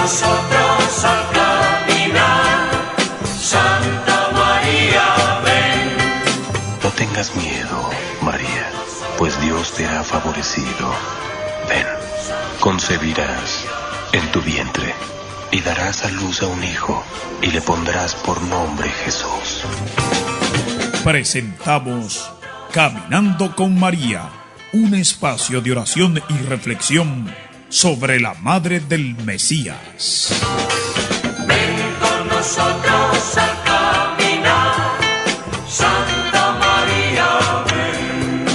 nosotros al caminar. Santa María, ven. No tengas miedo, María, pues Dios te ha favorecido. Ven, concebirás en tu vientre y darás a luz a un hijo y le pondrás por nombre Jesús. Presentamos Caminando con María, un espacio de oración y reflexión sobre la Madre del Mesías. Ven con nosotros al caminar. Santa María, ven.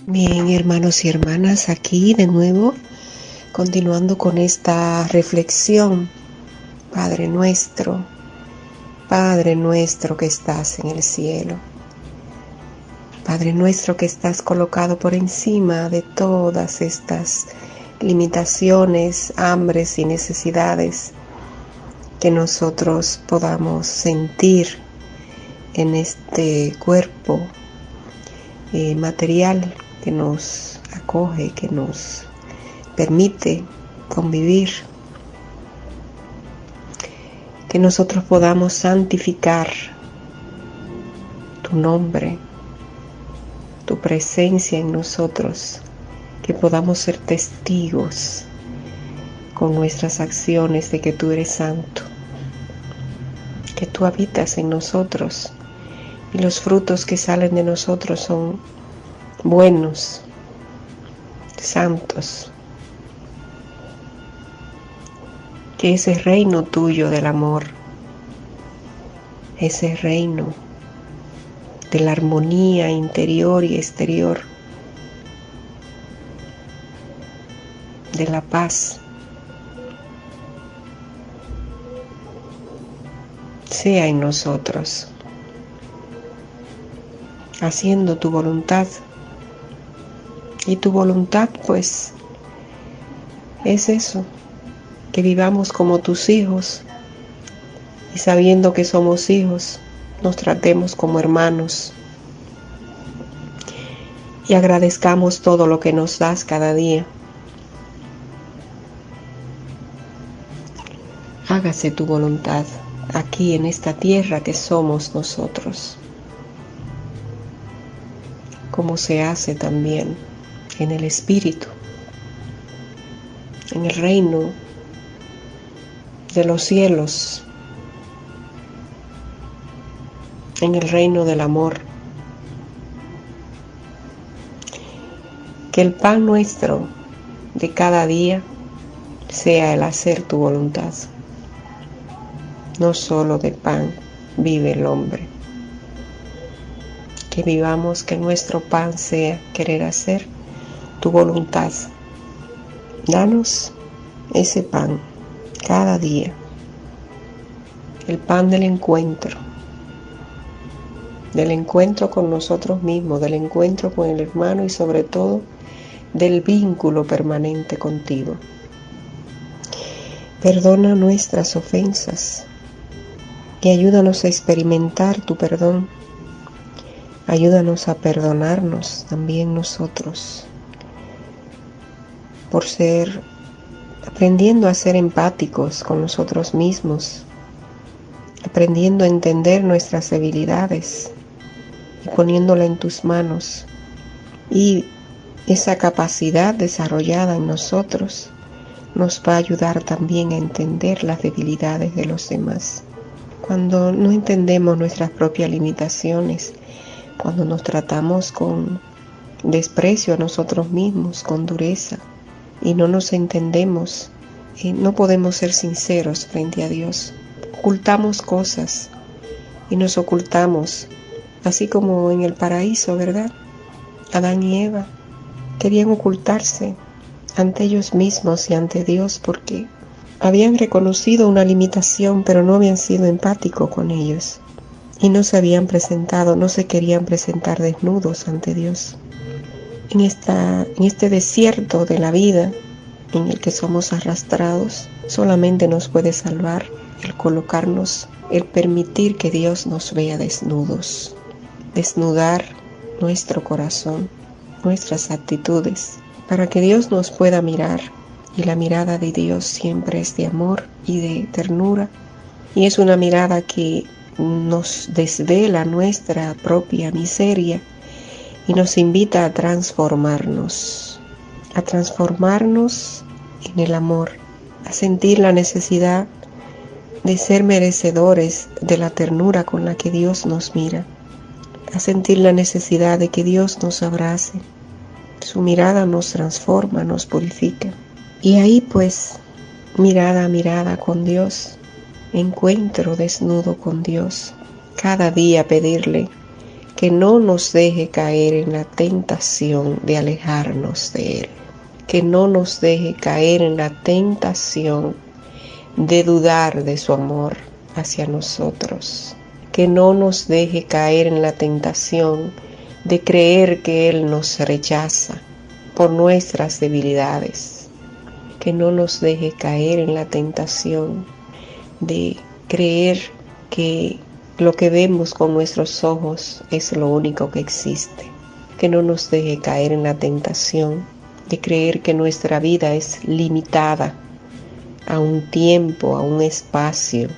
Bien, hermanos y hermanas, aquí de nuevo, continuando con esta reflexión. Padre nuestro que estás en el cielo, Padre nuestro que estás colocado por encima de todas estas limitaciones, hambres y necesidades que nosotros podamos sentir en este cuerpo material que nos acoge, que nos permite convivir, que nosotros podamos santificar tu nombre, tu presencia en nosotros, que podamos ser testigos con nuestras acciones de que tú eres santo, que tú habitas en nosotros y los frutos que salen de nosotros son buenos, santos. Que ese reino tuyo del amor, ese reino de la armonía interior y exterior, de la paz, sea en nosotros, haciendo tu voluntad. Y tu voluntad, pues, es eso, que vivamos como tus hijos y sabiendo que somos hijos, nos tratemos como hermanos y agradezcamos todo lo que nos das cada día. Hágase tu voluntad aquí en esta tierra que somos nosotros, como se hace también en el Espíritu, en el reino de los cielos, en el reino del amor. Que el pan nuestro de cada día sea el hacer tu voluntad. No solo de pan vive el hombre. Que vivamos, que nuestro pan sea querer hacer tu voluntad. Danos ese pan cada día, el pan del encuentro con nosotros mismos, del encuentro con el hermano y sobre todo del vínculo permanente contigo. Perdona nuestras ofensas y ayúdanos a experimentar tu perdón. Ayúdanos a perdonarnos también nosotros por aprendiendo a ser empáticos con nosotros mismos, aprendiendo a entender nuestras debilidades y poniéndola en tus manos. Y esa capacidad desarrollada en nosotros nos va a ayudar también a entender las debilidades de los demás. Cuando no entendemos nuestras propias limitaciones, cuando nos tratamos con desprecio a nosotros mismos, con dureza, y no nos entendemos, no podemos ser sinceros frente a Dios. Ocultamos cosas y nos ocultamos, así como en el paraíso, ¿verdad? Adán y Eva querían ocultarse ante ellos mismos y ante Dios porque habían reconocido una limitación, pero no habían sido empáticos con ellos y no se habían presentado, no se querían presentar desnudos ante Dios. En este desierto de la vida en el que somos arrastrados, solamente nos puede salvar el colocarnos, el permitir que Dios nos vea desnudos, desnudar nuestro corazón, nuestras actitudes, para que Dios nos pueda mirar Y la mirada de Dios siempre es de amor y de ternura. Y es una mirada que nos desvela nuestra propia miseria y nos invita a transformarnos en el amor, a sentir la necesidad de ser merecedores de la ternura con la que Dios nos mira, a sentir la necesidad de que Dios nos abrace. Su mirada nos transforma, nos purifica. Y ahí pues, mirada a mirada con Dios, encuentro desnudo con Dios. Cada día pedirle que no nos deje caer en la tentación de alejarnos de Él. Que no nos deje caer en la tentación de dudar de su amor hacia nosotros. Que no nos deje caer en la tentación de creer que Él nos rechaza por nuestras debilidades. Que no nos deje caer en la tentación de creer que lo que vemos con nuestros ojos es lo único que existe. Que no nos deje caer en la tentación de creer que nuestra vida es limitada a un tiempo, a un espacio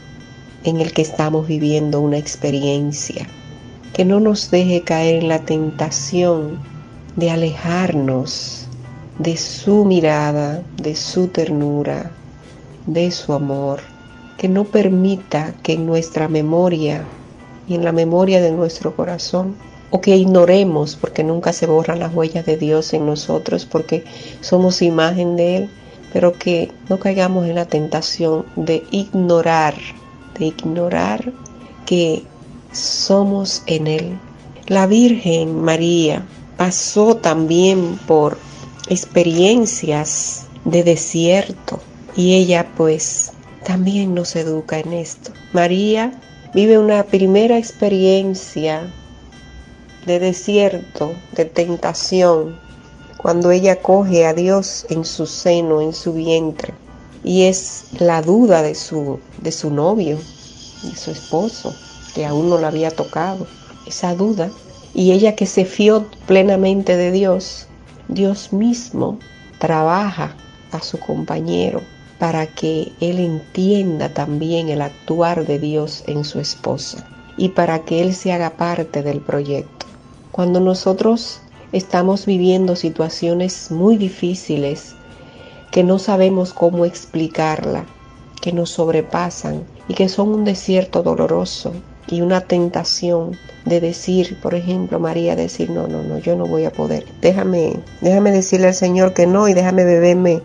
en el que estamos viviendo una experiencia. Que no nos deje caer en la tentación de alejarnos de su mirada, de su ternura, de su amor. Que no permita que en nuestra memoria y en la memoria de nuestro corazón, o que ignoremos, porque nunca se borran las huellas de Dios en nosotros, porque somos imagen de Él, pero que no caigamos en la tentación de ignorar que somos en Él. La Virgen María pasó también por experiencias de desierto y ella pues también nos educa en esto. María vive una primera experiencia de desierto, de tentación, cuando ella coge a Dios en su seno, en su vientre, y es la duda de su novio, de su esposo, que aún no la había tocado, esa duda. Y ella que se fió plenamente de Dios, Dios mismo trabaja a su compañero para que él entienda también el actuar de Dios en su esposa y para que él se haga parte del proyecto. Cuando nosotros estamos viviendo situaciones muy difíciles que no sabemos cómo explicarla, que nos sobrepasan y que son un desierto doloroso y una tentación de decir, por ejemplo, María decir, no, yo no voy a poder. Déjame decirle al Señor que no y déjame beberme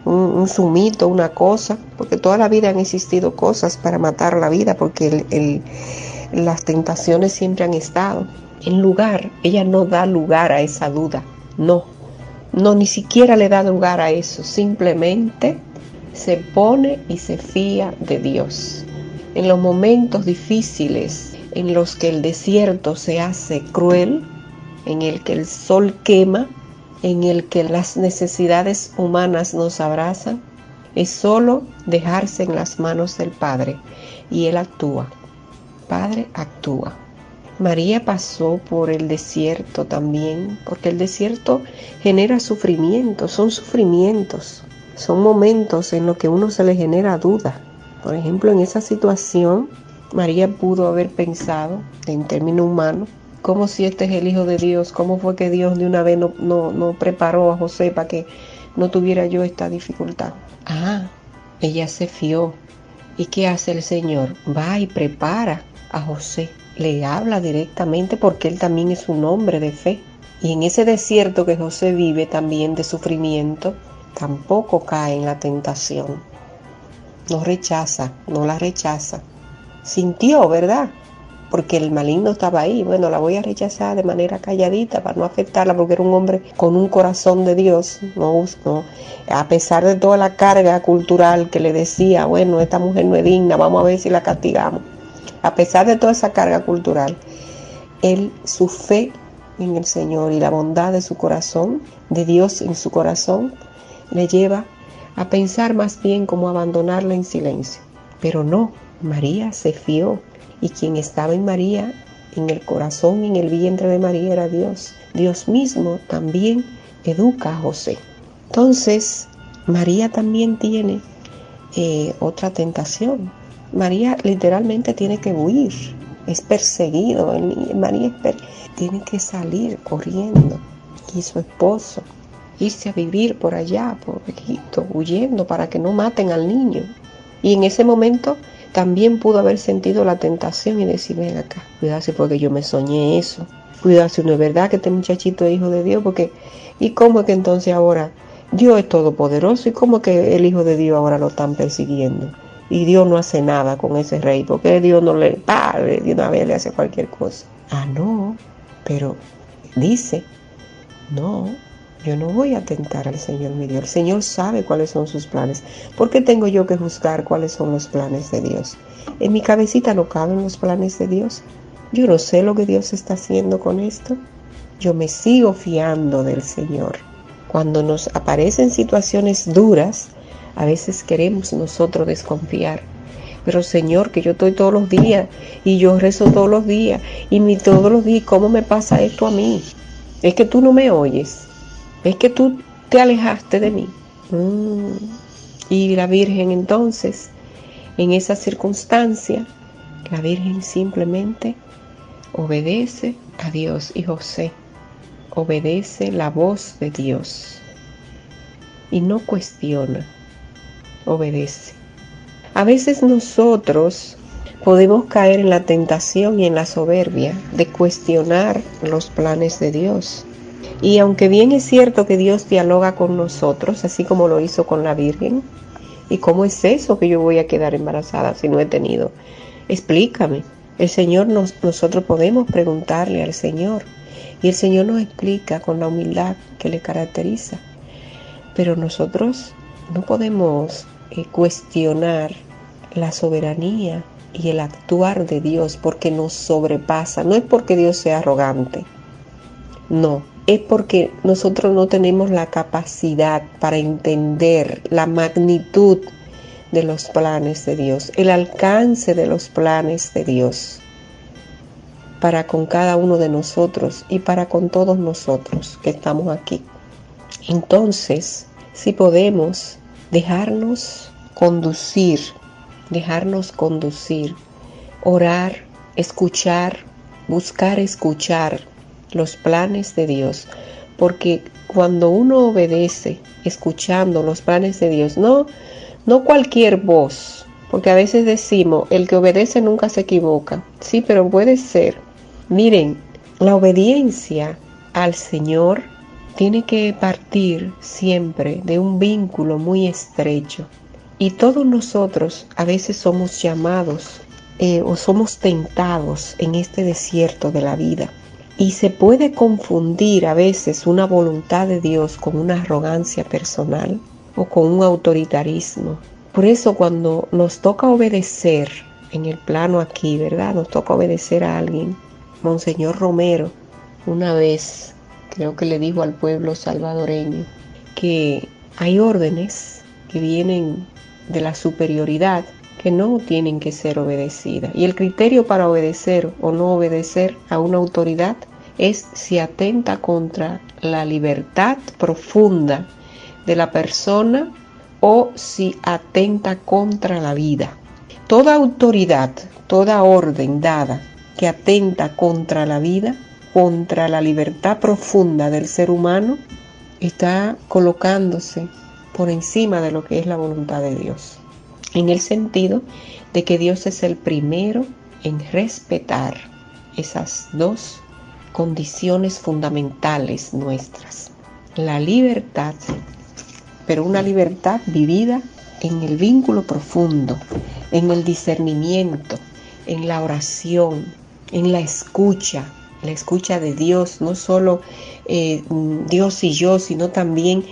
un zumito, una cosa, porque toda la vida han existido cosas para matar la vida, porque las tentaciones siempre han estado. Ella no da lugar a esa duda, no, ni siquiera le da lugar a eso, simplemente se pone y se fía de Dios. En los momentos difíciles, en los que el desierto se hace cruel, en el que el sol quema, en el que las necesidades humanas nos abrazan, es solo dejarse en las manos del Padre y Él actúa. Padre actúa. María pasó por el desierto también, porque el desierto genera sufrimientos, son momentos en los que uno se le genera duda. Por ejemplo, en esa situación, María pudo haber pensado, en términos humanos, ¿cómo si este es el Hijo de Dios? ¿Cómo fue que Dios de una vez no preparó a José para que no tuviera yo esta dificultad? Ella se fió. ¿Y qué hace el Señor? Va y prepara a José. Le habla directamente porque él también es un hombre de fe. Y en ese desierto que José vive también de sufrimiento, tampoco cae en la tentación. No la rechaza. Sintió, ¿verdad? Porque el maligno estaba ahí. Bueno, la voy a rechazar de manera calladita para no afectarla, porque era un hombre con un corazón de Dios. No, a pesar de toda la carga cultural que le decía, bueno, esta mujer no es digna, vamos a ver si la castigamos. A pesar de toda esa carga cultural, su fe en el Señor y la bondad de su corazón, de Dios en su corazón, le lleva a pensar más bien cómo abandonarla en silencio. Pero no, María se fió, y quien estaba en María, en el corazón, en el vientre de María, era Dios. Dios mismo también educa a José. Entonces, María también tiene otra tentación. María literalmente tiene que huir, es perseguido. María tiene que salir corriendo, y su esposo irse a vivir por allá, por Egipto, huyendo para que no maten al niño. Y en ese momento también pudo haber sentido la tentación y decir: ven acá, cuidado si porque yo me soñé eso, cuidado si no es verdad que este muchachito es hijo de Dios, porque ¿y cómo es que entonces ahora Dios es todopoderoso? ¿Y cómo es que el hijo de Dios ahora lo están persiguiendo? Y Dios no hace nada con ese rey, porque Dios no le pague, de una vez le hace cualquier cosa. Ah, no, pero dice: no, yo no voy a tentar al Señor mi Dios. El Señor sabe cuáles son sus planes. ¿Por qué tengo yo que juzgar cuáles son los planes de Dios? En mi cabecita no caben los planes de Dios. Yo no sé lo que Dios está haciendo con esto. Yo me sigo fiando del Señor. Cuando nos aparecen situaciones duras, a veces queremos nosotros desconfiar. Pero Señor, que yo estoy todos los días y yo rezo todos los días y todos los días, ¿cómo me pasa esto a mí? Es que tú no me oyes, es que tú te alejaste de mí. Y la Virgen entonces, en esa circunstancia, la Virgen simplemente obedece a Dios, y José obedece la voz de Dios y no cuestiona, obedece. A veces nosotros podemos caer en la tentación y en la soberbia de cuestionar los planes de Dios. Y aunque bien es cierto que Dios dialoga con nosotros, así como lo hizo con la Virgen, ¿y cómo es eso que yo voy a quedar embarazada si no he tenido? Explícame. El Señor nosotros podemos preguntarle al Señor, y el Señor nos explica con la humildad que le caracteriza. Pero nosotros no podemos cuestionar la soberanía y el actuar de Dios, porque nos sobrepasa. No es porque Dios sea arrogante, no, es porque nosotros no tenemos la capacidad para entender la magnitud de los planes de Dios, el alcance de los planes de Dios para con cada uno de nosotros y para con todos nosotros que estamos aquí. Entonces, si podemos dejarnos conducir, orar, escuchar, buscar escuchar los planes de Dios, porque cuando uno obedece, escuchando los planes de Dios, no cualquier voz, porque a veces decimos, el que obedece nunca se equivoca. Sí, pero puede ser. Miren, la obediencia al Señor tiene que partir siempre de un vínculo muy estrecho. Y todos nosotros a veces somos llamados o somos tentados en este desierto de la vida. Y se puede confundir a veces una voluntad de Dios con una arrogancia personal o con un autoritarismo. Por eso cuando nos toca obedecer en el plano aquí, ¿verdad? Nos toca obedecer a alguien. Monseñor Romero una vez creo que le dijo al pueblo salvadoreño que hay órdenes que vienen de la superioridad que no tienen que ser obedecidas. Y el criterio para obedecer o no obedecer a una autoridad es si atenta contra la libertad profunda de la persona o si atenta contra la vida. Toda autoridad, toda orden dada que atenta contra la vida, contra la libertad profunda del ser humano, está colocándose por encima de lo que es la voluntad de Dios. En el sentido de que Dios es el primero en respetar esas dos condiciones fundamentales nuestras. La libertad, pero una libertad vivida en el vínculo profundo, en el discernimiento, en la oración, en la escucha de Dios, no solo Dios y yo, sino también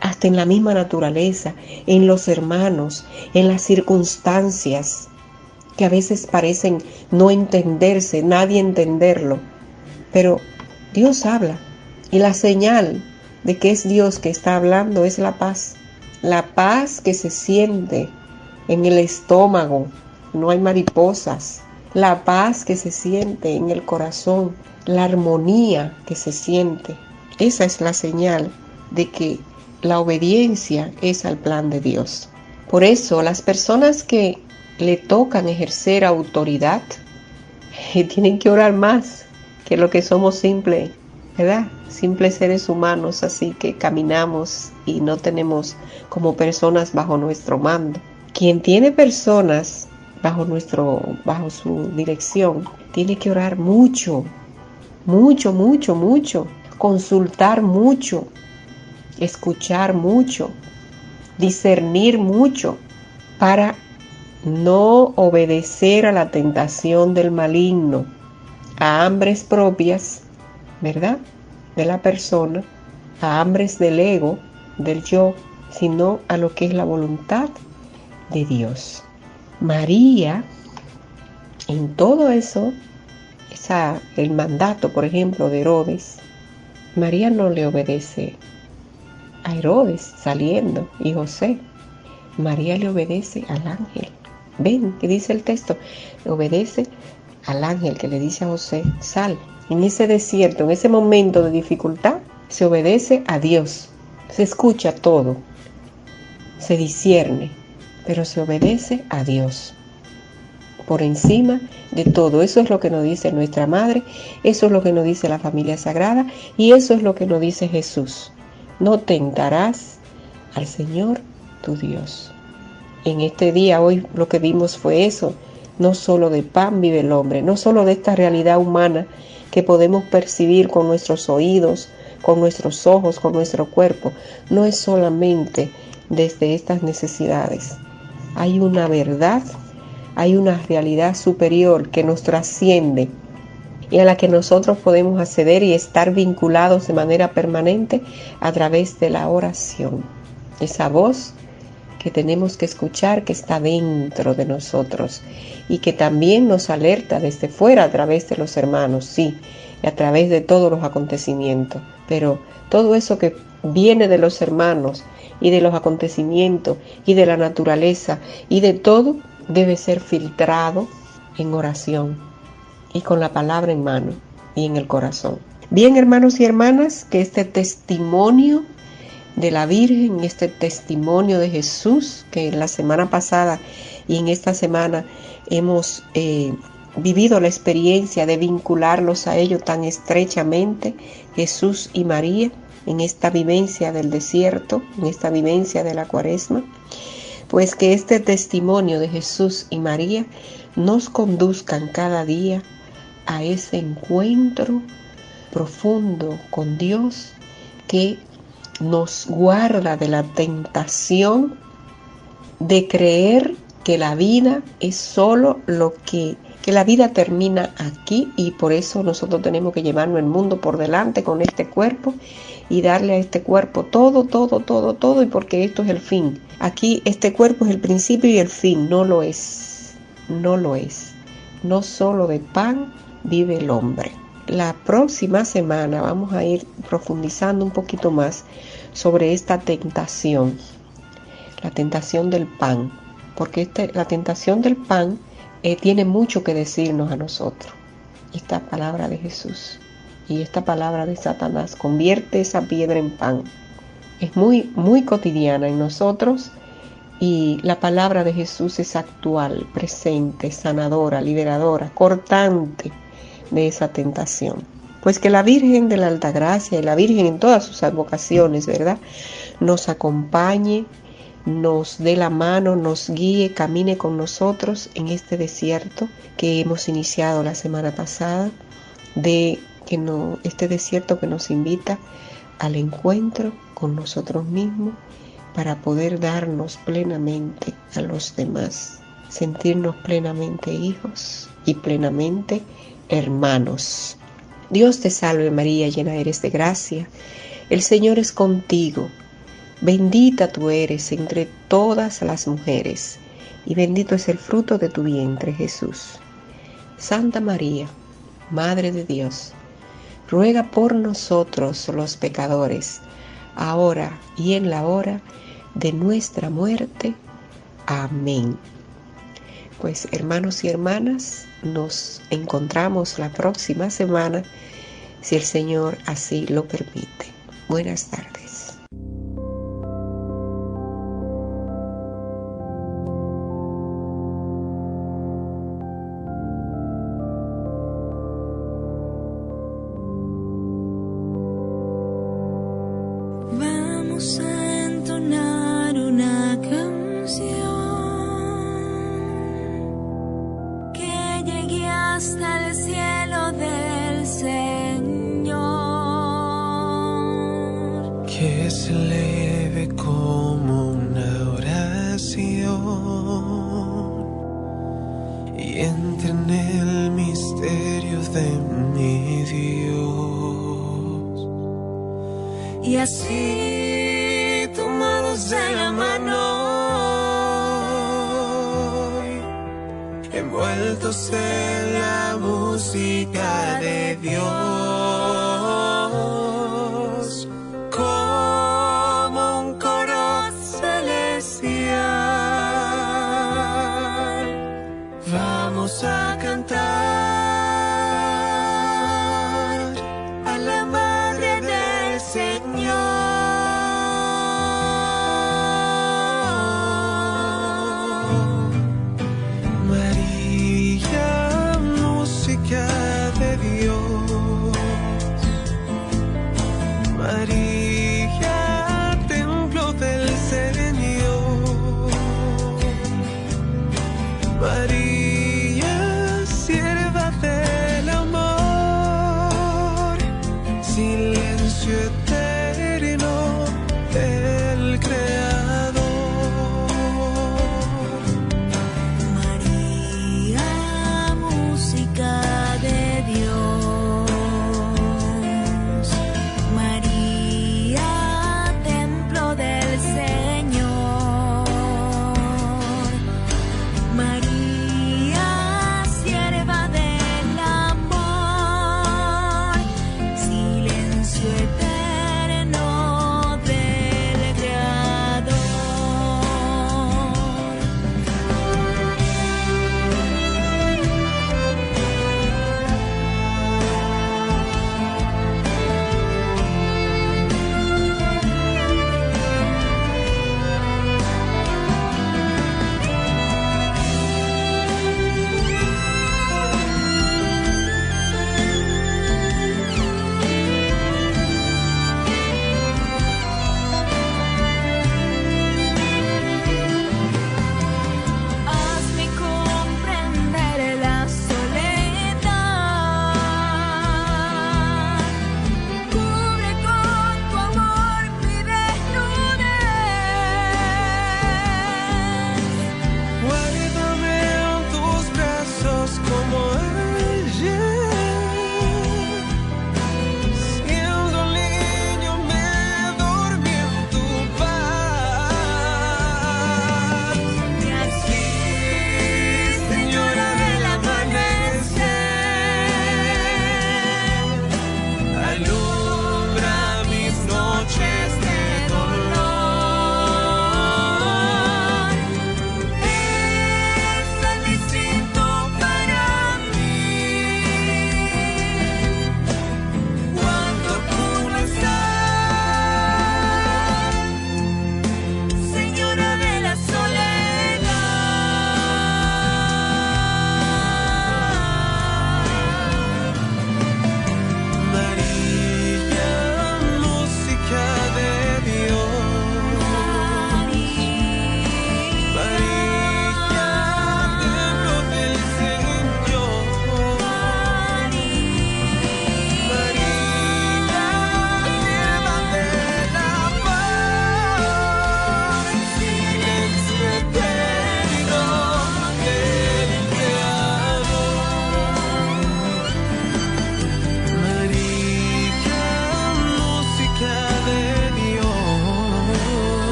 hasta en la misma naturaleza, en los hermanos, en las circunstancias que a veces parecen no entenderse, nadie entenderlo, pero Dios habla y la señal de que es Dios que está hablando es la paz que se siente en el estómago, no hay mariposas, la paz que se siente en el corazón, la armonía que se siente. Esa es la señal de que la obediencia es al plan de Dios. Por eso las personas que le tocan ejercer autoridad tienen que orar más que lo que somos simples, ¿verdad? Simples seres humanos, así que caminamos y no tenemos como personas bajo nuestro mando. Quien tiene personas bajo su dirección, tiene que orar mucho, consultar mucho, escuchar mucho, discernir mucho, para no obedecer a la tentación del maligno, a hambres propias, ¿verdad?, de la persona, a hambres del ego, del yo, sino a lo que es la voluntad de Dios. María, en todo eso, el mandato, por ejemplo, de Herodes, María no le obedece a Herodes saliendo y José. María le obedece al ángel. Ven, que dice el texto, obedece al ángel que le dice a José, sal. En ese desierto, en ese momento de dificultad, se obedece a Dios. Se escucha todo, se discierne, pero se obedece a Dios por encima de todo. Eso es lo que nos dice nuestra Madre, eso es lo que nos dice la familia sagrada y eso es lo que nos dice Jesús. No tentarás al Señor tu Dios. En este día, hoy, lo que vimos fue eso. No solo de pan vive el hombre, no solo de esta realidad humana que podemos percibir con nuestros oídos, con nuestros ojos, con nuestro cuerpo. No es solamente desde estas necesidades. Hay una verdad, hay una realidad superior que nos trasciende y a la que nosotros podemos acceder y estar vinculados de manera permanente a través de la oración. Esa voz que tenemos que escuchar, que está dentro de nosotros y que también nos alerta desde fuera a través de los hermanos, sí, y a través de todos los acontecimientos. Pero todo eso que viene de los hermanos y de los acontecimientos y de la naturaleza y de todo, debe ser filtrado en oración y con la palabra en mano y en el corazón. Bien, hermanos y hermanas, que este testimonio de la Virgen, este testimonio de Jesús, que en la semana pasada y en esta semana hemos vivido la experiencia de vincularlos a ellos tan estrechamente, Jesús y María, en esta vivencia del desierto, en esta vivencia de la Cuaresma, pues que este testimonio de Jesús y María nos conduzcan cada día a ese encuentro profundo con Dios que nos guarda de la tentación de creer que la vida es solo que la vida termina aquí y por eso nosotros tenemos que llevarnos el mundo por delante con este cuerpo y darle a este cuerpo todo y porque esto es el fin. Aquí este cuerpo es el principio y el fin, no lo es. No solo de pan vive el hombre. La próxima semana vamos a ir profundizando un poquito más sobre esta tentación, la tentación del pan, porque la tentación del pan tiene mucho que decirnos a nosotros. Esta palabra de Jesús y esta palabra de Satanás convierte esa piedra en pan. Es muy, muy cotidiana en nosotros y la palabra de Jesús es actual, presente, sanadora, liberadora, cortante de esa tentación. Pues que la Virgen de la Altagracia y la Virgen en todas sus advocaciones, ¿verdad?, nos acompañe, nos dé la mano, nos guíe, camine con nosotros en este desierto que hemos iniciado la semana pasada, este desierto que nos invita al encuentro con nosotros mismos para poder darnos plenamente a los demás, sentirnos plenamente hijos y plenamente hermanos. Dios te salve María, llena eres de gracia, el Señor es contigo, bendita tú eres entre todas las mujeres, y bendito es el fruto de tu vientre, Jesús. Santa María, Madre de Dios, ruega por nosotros los pecadores, ahora y en la hora de nuestra muerte. Amén. Pues hermanos y hermanas, nos encontramos la próxima semana, si el Señor así lo permite. Buenas tardes. Y así, tomados de la mano, envueltos en la música de Dios.